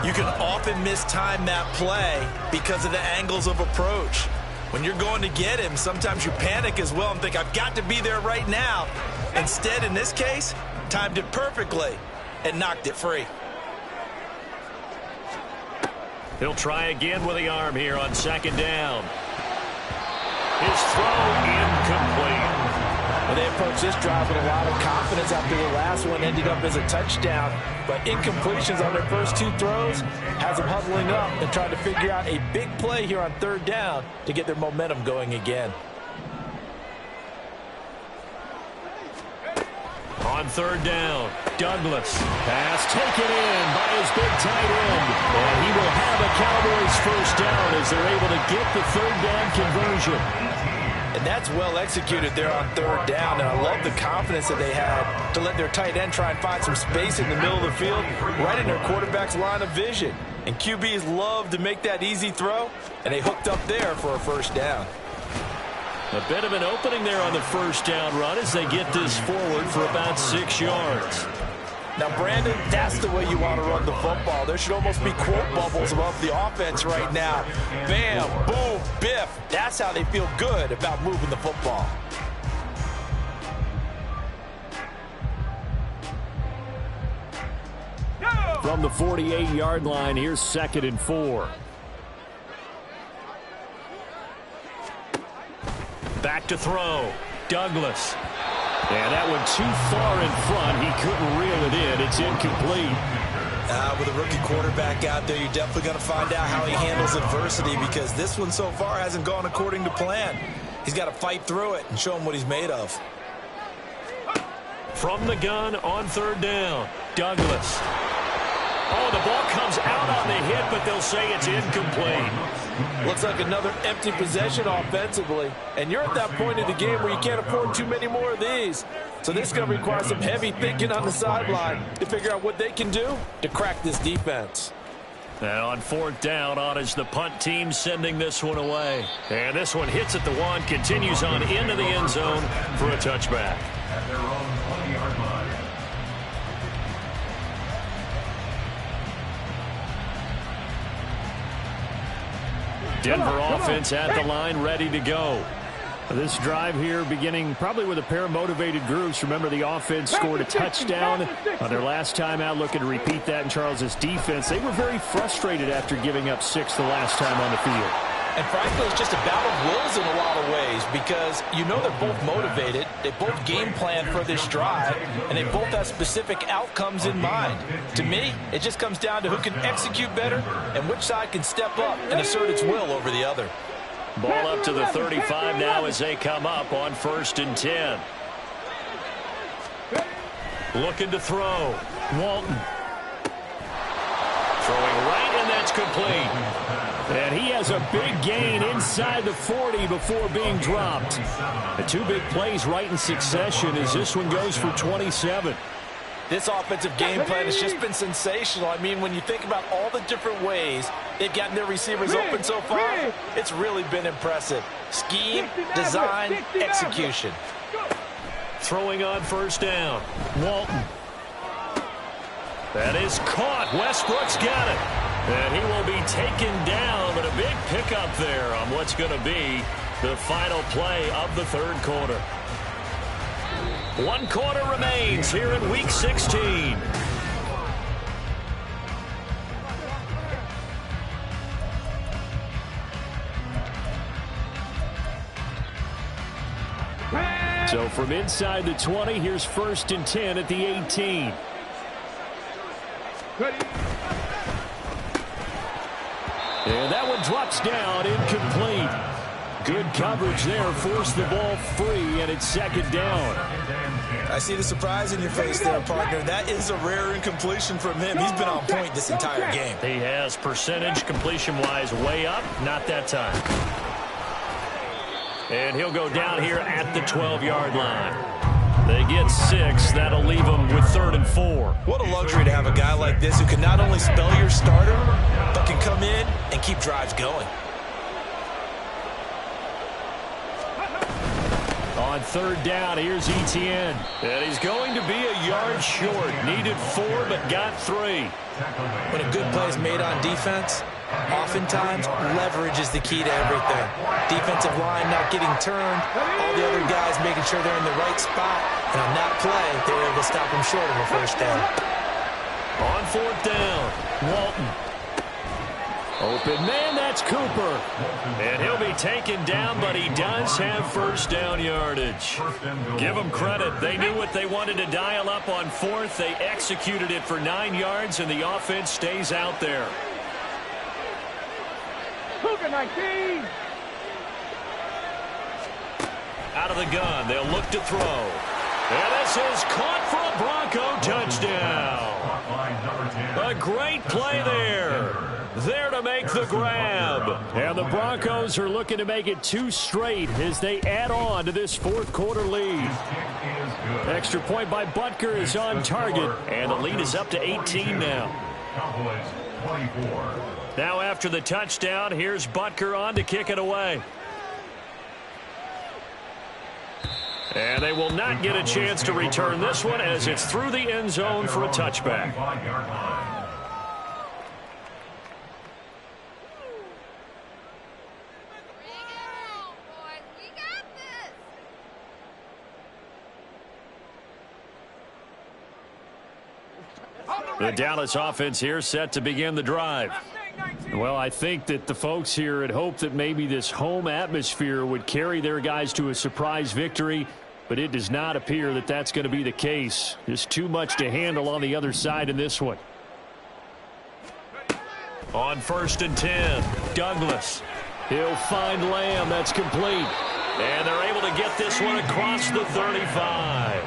you can often mistime that play because of the angles of approach. When you're going to get him, sometimes you panic as well and think, I've got to be there right now. Instead, in this case, timed it perfectly and knocked it free. He'll try again with the arm here on 2nd down. His throw incomplete. Well, they approached this drive with a lot of confidence after the last one ended up as a touchdown. But incompletions on their first 2 throws has them huddling up and trying to figure out a big play here on 3rd down to get their momentum going again. On third down, Douglas. Pass taken in by his big tight end. And he will have a Cowboys first down as they're able to get the third down conversion. And that's well executed there on third down. And I love the confidence that they had to let their tight end try and find some space in the middle of the field, right in their quarterback's line of vision. And QBs love to make that easy throw, and they hooked up there for a first down. A bit of an opening there on the first down run as they get this forward for about 6 yards. Now, Brandon, that's the way you want to run the football. There should almost be quote bubbles above the offense right now. Bam, boom, biff. That's how they feel good about moving the football. From the 48-yard line, here's 2nd and 4. Back to throw. Douglas. And that one too far in front. He couldn't reel it in. It's incomplete. With a rookie quarterback out there, you're definitely going to find out how he handles adversity, because this one so far hasn't gone according to plan. He's got to fight through it and show him what he's made of. From the gun on third down, Douglas. Oh, the ball comes out on the hit, but they'll say it's incomplete. Looks like another empty possession offensively. And you're at that point in the game where you can't afford too many more of these. So this is going to require some heavy thinking on the sideline to figure out what they can do to crack this defense. And on fourth down, on is the punt team sending this one away. And this one hits at the 1, continues on into the end zone for a touchback. At their own 20-yard line. Denver offense at the line, ready to go. This drive here beginning probably with a pair of motivated groups. Remember, the offense scored a touchdown on their last time out, looking to repeat that in Charles's defense. They were very frustrated after giving up 6 the last time on the field. And frankly, it's just a battle of wills in a lot of ways, because you know they're both motivated, they both game plan for this drive, and they both have specific outcomes in mind. To me, it just comes down to who can execute better and which side can step up and assert its will over the other. Ball up to the 35 now as they come up on 1st and 10. Looking to throw. Walton. Throwing right, and that's complete. And he has a big gain inside the 40 before being dropped. The 2 big plays right in succession as this one goes for 27. This offensive game plan has just been sensational. I mean, when you think about all the different ways they've gotten their receivers open so far, it's really been impressive. Scheme, design, execution. Throwing on first down. Walton. That is caught. Westbrook's got it. And he will be taken down, but a big pickup there on what's going to be the final play of the third quarter. 1 quarter remains here in Week 16. So from inside the 20, here's 1st and 10 at the 18. And that one drops down, incomplete. Good coverage there, forced the ball free, and it's 2nd down. I see the surprise in your face there, partner. That is a rare incompletion from him. He's been on point this entire game. He has percentage completion-wise way up, not that time. And he'll go down here at the 12-yard line. They get 6. That'll leave them with 3rd and 4. What a luxury to have a guy like this who can not only spell your starter, but can come in and keep drives going. On 3rd down, here's Etienne. And he's going to be a yard short. Needed 4, but got 3. When a good play is made on defense, oftentimes leverage is the key to everything. Defensive line not getting turned, all the other guys making sure they're in the right spot, and on that play, they were able to stop him short of a first down. On 4th down, Walton. Open man, that's Cooper. And he'll be taken down, but he does have first down yardage. Give them credit. They knew what they wanted to dial up on 4th. They executed it for 9 yards, and the offense stays out there. Cougar 19. Out of the gun, they'll look to throw. And this is caught for a Bronco touchdown. A great play there. There to make the grab. And the Broncos are looking to make it 2 straight as they add on to this fourth quarter lead. Extra point by Butker is on target, and the lead is up to 18 now. Now after the touchdown, here's Butker on to kick it away. And they will not get a chance to return this one as it's through the end zone for a touchback. The Dallas offense here set to begin the drive. Well, I think that the folks here had hoped that maybe this home atmosphere would carry their guys to a surprise victory, but it does not appear that that's going to be the case. There's too much to handle on the other side in this one. On 1st and 10, Douglas. He'll find Lamb. That's complete. And they're able to get this one across the 35.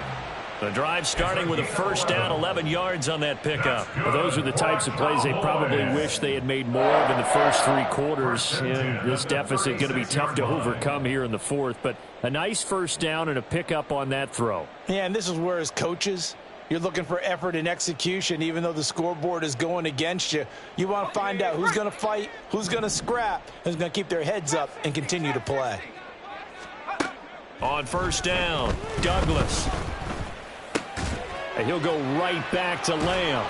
The drive starting with a first down, 11 yards on that pickup. Well, those are the types of plays they probably wish they had made more of in the first 3 quarters. And this deficit going to be tough to overcome here in the fourth. But a nice first down and a pickup on that throw. Yeah, and this is where as coaches, you're looking for effort and execution. Even though the scoreboard is going against you, you want to find out who's going to fight, who's going to scrap, who's going to keep their heads up and continue to play. On first down, Douglas. And he'll go right back to Lamb.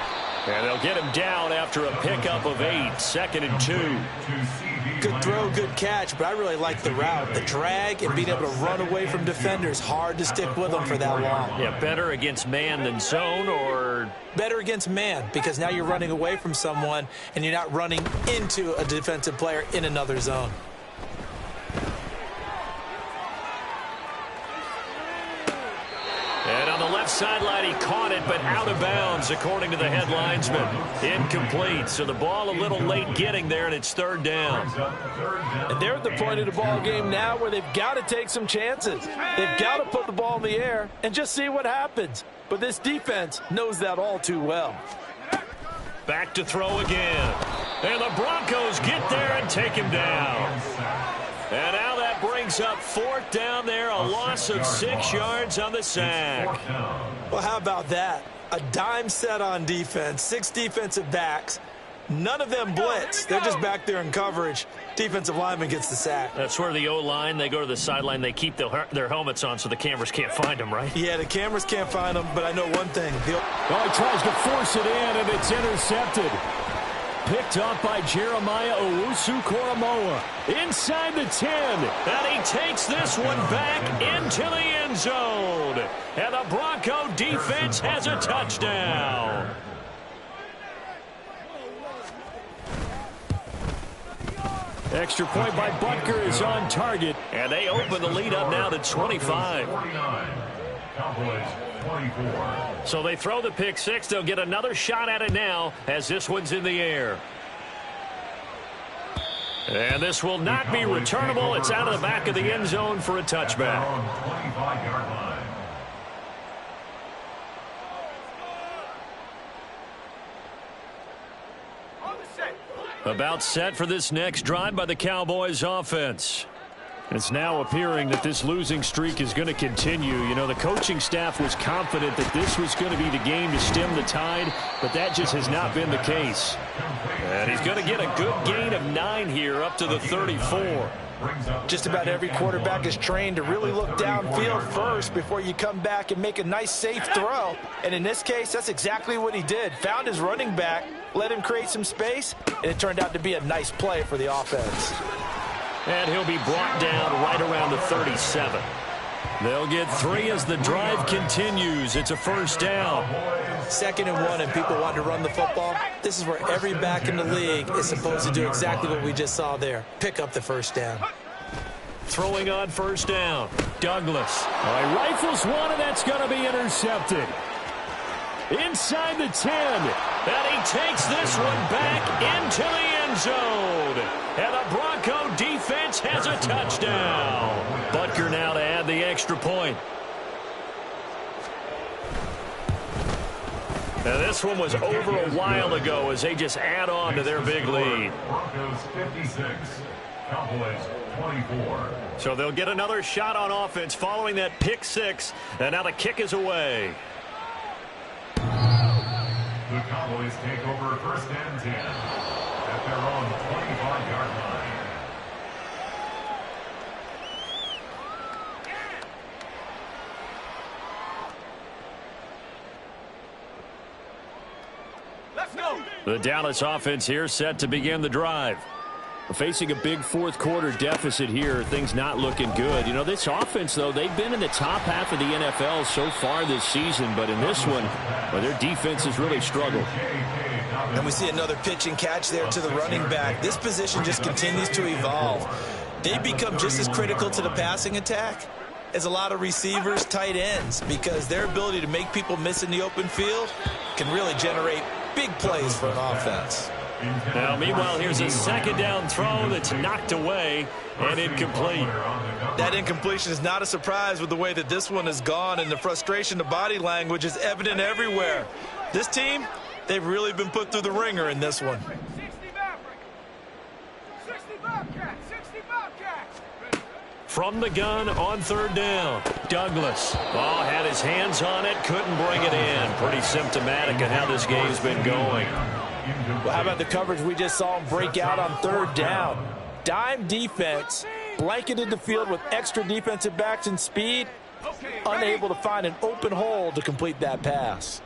And they'll get him down after a pickup of 8. 2nd and 2. Good throw, good catch, but I really like the route. The drag and being able to run away from defenders. Hard to stick with them for that long. Yeah, better against man than zone, or? Better against man, because now you're running away from someone and you're not running into a defensive player in another zone. And on the left sideline, he caught it, but out of bounds, according to the headlinesman. Incomplete, so the ball a little late getting there, and it's 3rd down. And they're at the point of the ball game now where they've got to take some chances. They've got to put the ball in the air and just see what happens. But this defense knows that all too well. Back to throw again. And the Broncos get there and take him down. And now that brings up 4th down there, a loss of 6 yards on the sack. Well, how about that? A dime set on defense, 6 defensive backs. None of them blitz. They're just back there in coverage. Defensive lineman gets the sack. That's where the O-line, they go to the sideline, they keep their helmets on so the cameras can't find them, right? Yeah, the cameras can't find them, but I know one thing. He tries to force it in, and it's intercepted. Picked up by Jeremiah Owusu-Koramoah. Inside the 10. And he takes this one back into the end zone. And the Bronco defense has a touchdown. Extra point by Butker is on target. And they open the lead up now to 25. So they throw the pick 6. They'll get another shot at it now as this one's in the air. And this will not be returnable. It's out of the back of the end zone for a touchback. About set for this next drive by the Cowboys offense. It's now appearing that this losing streak is going to continue. You know, the coaching staff was confident that this was going to be the game to stem the tide, but that just has not been the case. And he's going to get a good gain of 9 here up to the 34. Just about every quarterback is trained to really look downfield first before you come back and make a nice, safe throw. And in this case, that's exactly what he did. Found his running back, let him create some space, and it turned out to be a nice play for the offense. And he'll be brought down right around the 37. They'll get 3 as the drive continues. It's a first down. 2nd and 1, and people want to run the football. This is where every back in the league is supposed to do exactly what we just saw there. Pick up the first down. Throwing on first down, Douglas. Rifles one, and that's going to be intercepted. Inside the 10. And he takes this one back into the end zone. And the Bronco defense has a touchdown. Butker now to add the extra point. Now, this one was over a while ago as they just add on to their big lead. Broncos 56, Cowboys 24. So they'll get another shot on offense following that pick six, and now the kick is away. The Cowboys take over 1st and 10 at their own 25-yard line. The Dallas offense here set to begin the drive. Facing a big fourth quarter deficit here, things not looking good. You know, this offense, though, they've been in the top half of the NFL so far this season, but in this one, well, their defense has really struggled. And we see another pitch and catch there to the running back. This position just continues to evolve. They become just as critical to the passing attack as a lot of receivers, tight ends, because their ability to make people miss in the open field can really generate big plays for an offense. Now, meanwhile, here's a 2nd down throw that's knocked away and incomplete. That incompletion is not a surprise with the way that this one has gone, and the frustration, the body language is evident everywhere. This team, they've really been put through the ringer in this one. 60 Bobcats, 60 Bobcats. From the gun on 3rd down, Douglas. Oh, had his hands on it, couldn't bring it in. Pretty symptomatic of how this game's been going. Well, how about the coverage we just saw him break out on 3rd down? Dime defense, blanketed the field with extra defensive backs and speed, unable to find an open hole to complete that pass.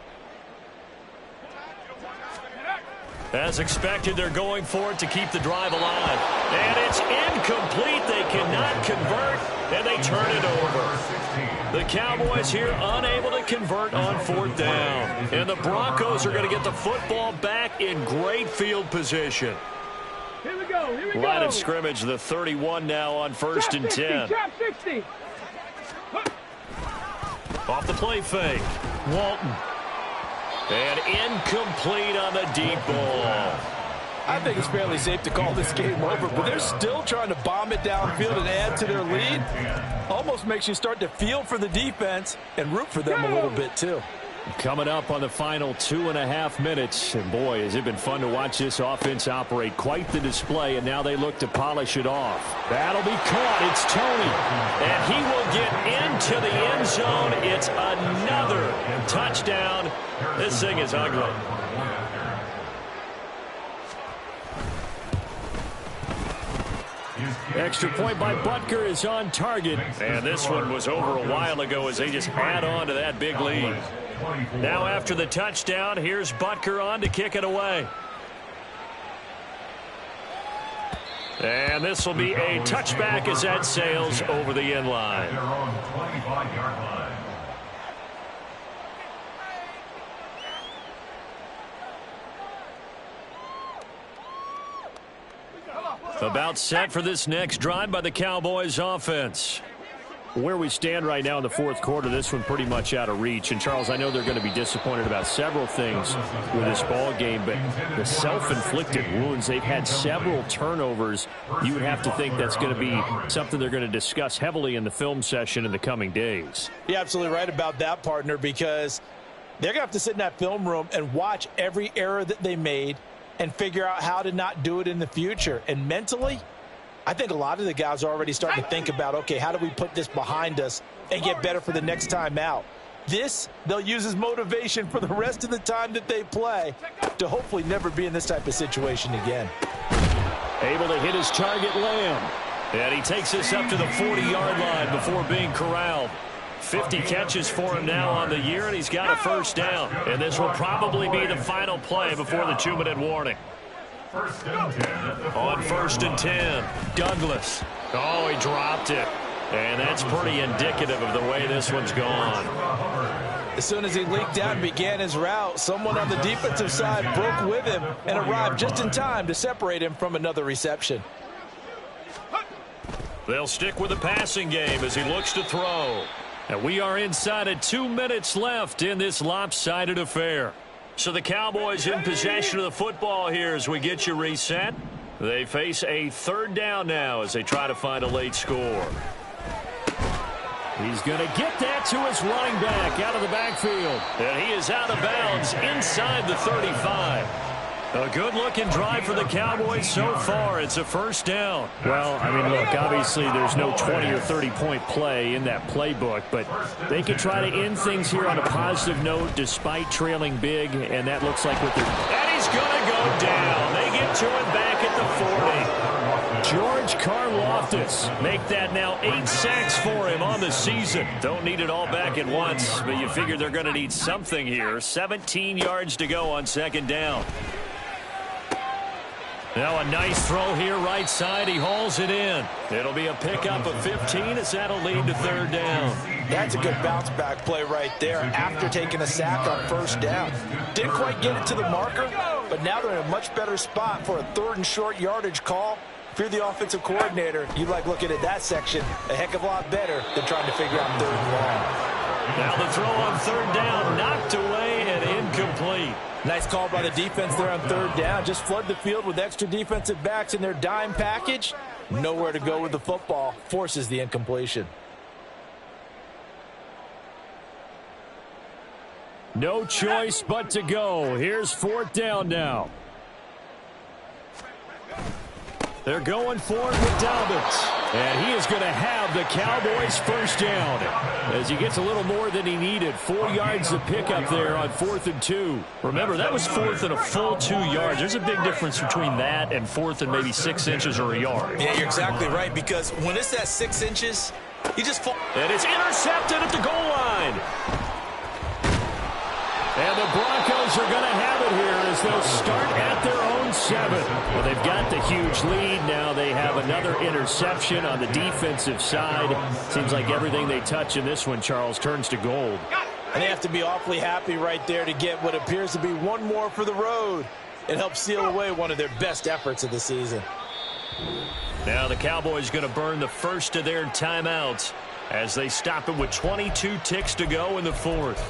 As expected, they're going for it to keep the drive alive. And it's incomplete. They cannot convert, and they turn it over. The Cowboys here unable to convert on 4th down. And the Broncos are going to get the football back in great field position. Here we go, here we go. Line of scrimmage, the 31 now on 1st and 10. Trap 60. Off the play fake. Walton. And incomplete on the deep ball. I think it's fairly safe to call this game over, but they're still trying to bomb it downfield and add to their lead. Almost makes you start to feel for the defense and root for them a little bit, too. Coming up on the final 2.5 minutes. And, boy, has it been fun to watch this offense operate. Quite the display, and now they look to polish it off. That'll be caught. It's Tony. And he will get into the end zone. It's another touchdown. This thing is ugly. Extra point by Butker is on target. And this one was over a while ago as they just add on to that big lead. Now after the touchdown, here's Butker on to kick it away. And this will be a touchback as that sails over the end line. About set for this next drive by the Cowboys offense. Where we stand right now in the fourth quarter, this one pretty much out of reach. And, Charles, I know they're going to be disappointed about several things with this ball game, but the self-inflicted wounds, they've had several turnovers. You would have to think that's going to be something they're going to discuss heavily in the film session in the coming days. You're absolutely right about that, partner, because they're going to have to sit in that film room and watch every error that they made and figure out how to not do it in the future. And mentally, I think a lot of the guys are already starting to think about, okay, how do we put this behind us and get better for the next time out? This, they'll use as motivation for the rest of the time that they play to hopefully never be in this type of situation again. Able to hit his target, Lamb. And he takes this up to the 40-yard line before being corralled. 50 catches for him now on the year, and he's got a first down. And this will probably be the final play before the 2-minute warning. On 1st and 10, Douglas. Oh, he dropped it. And that's pretty indicative of the way this one's gone. As soon as he leaked out and began his route, someone on the defensive side broke with him and arrived just in time to separate him from another reception. They'll stick with the passing game as he looks to throw. And we are inside of 2 minutes left in this lopsided affair. So the Cowboys in possession of the football here as we get you reset. They face a 3rd down now as they try to find a late score. He's going to get that to his running back out of the backfield. And he is out of bounds inside the 35. A good-looking drive for the Cowboys so far. It's a first down. Well, I mean, look, obviously there's no 20 or 30-point play in that playbook, but they could try to end things here on a positive note despite trailing big, and that looks like what they're... And he's going to go down. They get to him back at the 40. George Karlaftis make that now 8 sacks for him on the season. Don't need it all back at once, but you figure they're going to need something here. 17 yards to go on second down. Now a nice throw here right side. He hauls it in. It'll be a pickup of 15 as that'll lead to third down. That's a good bounce back play right there after taking a sack on first down. Didn't quite get it to the marker, but now they're in a much better spot for a third and short yardage call. If you're the offensive coordinator, you like looking at that section a heck of a lot better than trying to figure out third and long. Now the throw on third down, knocked away and incomplete. Nice call by the defense there on third down. Just flood the field with extra defensive backs in their dime package. Nowhere to go with the football. Forces the incompletion. No choice but to go. Here's fourth down now. They're going for it with Dobbins. And he is going to have the Cowboys first down as he gets a little more than he needed. 4 yards to pick up there on 4th and 2. Remember, that was 4th and a full 2 yards. There's a big difference between that and 4th and maybe 6 inches or a yard. Yeah, you're exactly right, because when it's at 6 inches, you just fall. And it's intercepted at the goal line. And the Broncos are going to have it here as they'll start at their own 7. Well, they've got the huge lead. Now they have another interception on the defensive side. Seems like everything they touch in this one, Charles, turns to gold. And they have to be awfully happy right there to get what appears to be one more for the road. It helps seal away one of their best efforts of the season. Now the Cowboys going to burn the first of their timeouts as they stop it with 22 ticks to go in the 4th.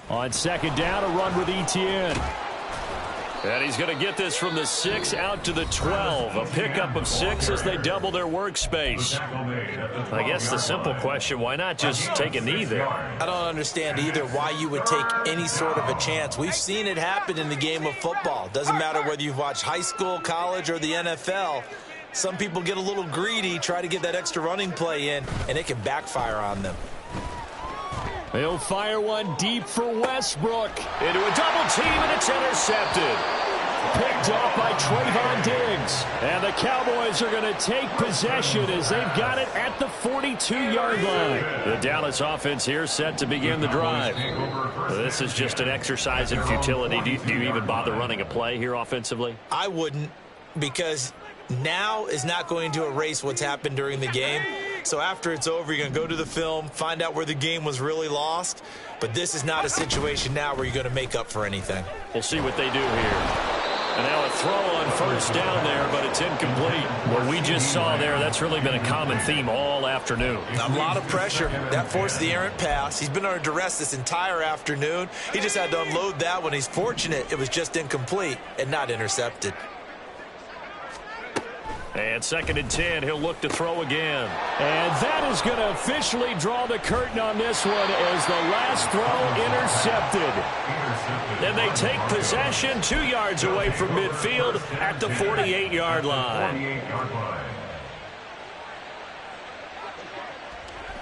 On second down, a run with Etienne. And he's going to get this from the 6 out to the 12. A pickup of 6 as they double their workspace. I guess the simple question, why not just take a knee there? I don't understand either why you would take any sort of a chance. We've seen it happen in the game of football. Doesn't matter whether you've watched high school, college, or the NFL. Some people get a little greedy, try to get that extra running play in, and it can backfire on them. He'll fire one deep for Westbrook. Into a double team, and it's intercepted. Picked off by Trayvon Diggs. And the Cowboys are going to take possession as they've got it at the 42-yard line. The Dallas offense here set to begin the drive. This is just an exercise in futility. Do you even bother running a play here offensively? I wouldn't, because now is not going to erase what's happened during the game. So after it's over, you're going to go to the film, find out where the game was really lost. But this is not a situation now where you're going to make up for anything. We'll see what they do here. And now a throw on first down there, but it's incomplete. What we just saw there, that's really been a common theme all afternoon. A lot of pressure. That forced the errant pass. He's been under duress this entire afternoon. He just had to unload that one. He's fortunate it was just incomplete and not intercepted. And 2nd and 10, he'll look to throw again. And that is going to officially draw the curtain on this one as the last throw intercepted. And they take possession 2 yards away from midfield at the 48-yard line.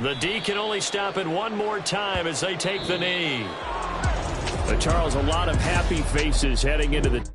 The D can only stop it one more time as they take the knee. But Charles, a lot of happy faces heading into the